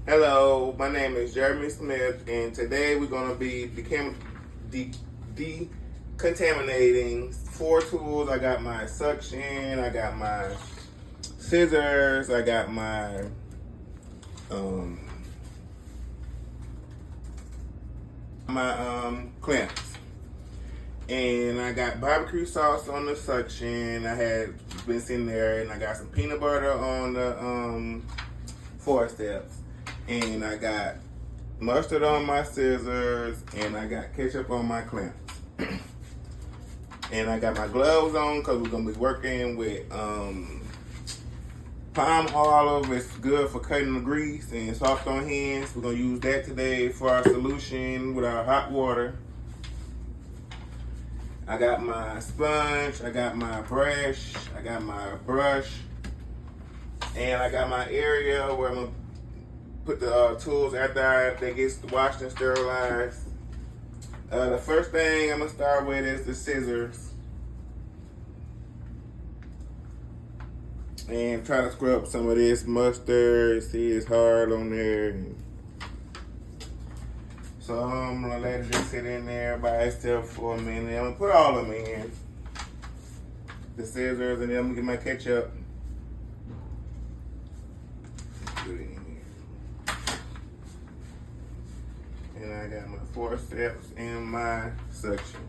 Hello, my name is Jeremy Smith, and today we're going to be decontaminating 4 tools. I got my suction, I got my scissors, I got my clamps, and I got barbecue sauce on the suction. I had been sitting there, and I got some peanut butter on the forceps. And I got mustard on my scissors, and I got ketchup on my clamps. And I got my gloves on because we're gonna be working with palm olive. It's good for cutting the grease and soft on hands. We're gonna use that today for our solution with our hot water. I got my sponge, I got my brush, I got my brush, and I got my area where I'm gonna put the tools after they get washed and sterilized. The first thing I'm gonna start with is the scissors, and try to scrub some of this mustard. See, it's hard on there. So I'm gonna let it just sit in there by itself for a minute. I'm gonna put all of them in the scissors, and then I'm gonna get my ketchup. Put it in here. And I got my forceps and my suction.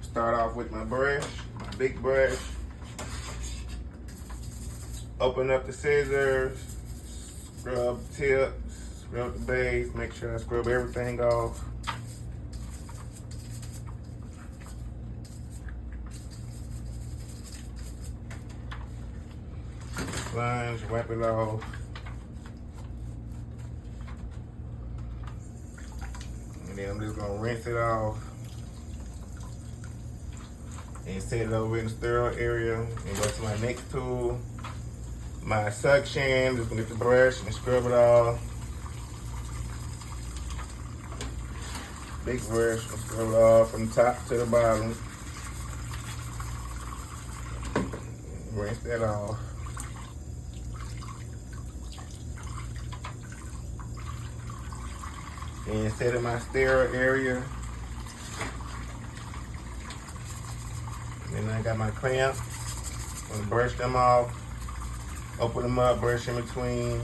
Start off with my brush, my big brush. Open up the scissors, scrub the tips, scrub the base, make sure I scrub everything off. Sponge, wipe it off. And then I'm just gonna rinse it off and set it over in the sterile area, and go to my next tool, my suction. Just gonna get the brush and scrub it off. Big brush and scrub it off from the top to the bottom. Rinse that off. And set in my sterile area. And then I got my clamps. I'm gonna brush them off. Open them up, brush in between.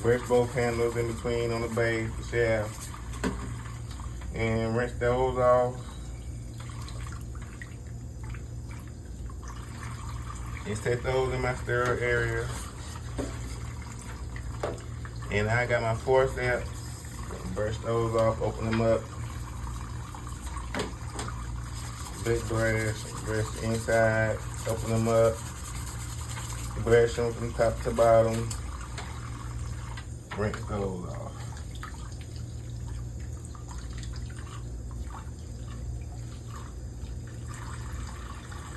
Brush both handles in between on the base, the shaft. And rinse those off. And set those in my sterile area. And I got my forceps. Brush those off, open them up. Big brush the inside, open them up. Brush them from top to bottom. Rinse those off.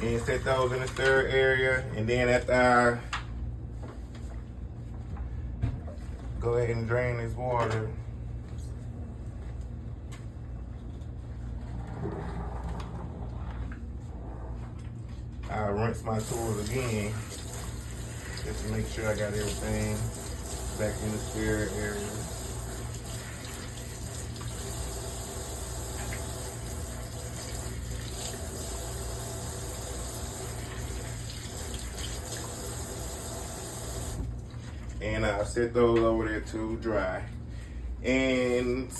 And set those in the stir area. And then after I go ahead and drain this water, I'll rinse my tools again, just to make sure I got everything back in the sterile area. And I'll set those over there to dry. And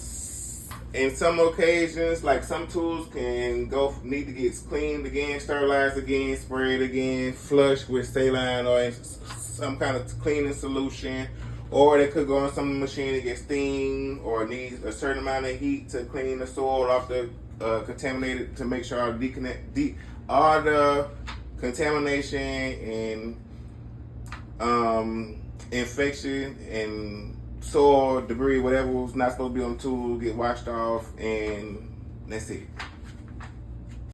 in some occasions, like some tools need to get cleaned again, sterilized again, sprayed again, flushed with saline or some kind of cleaning solution, or they could go on some machine that gets steamed or needs a certain amount of heat to clean the soil off the contaminated, to make sure all the contamination and infection and soil debris, whatever was not supposed to be on the tool, get washed off, and that's it.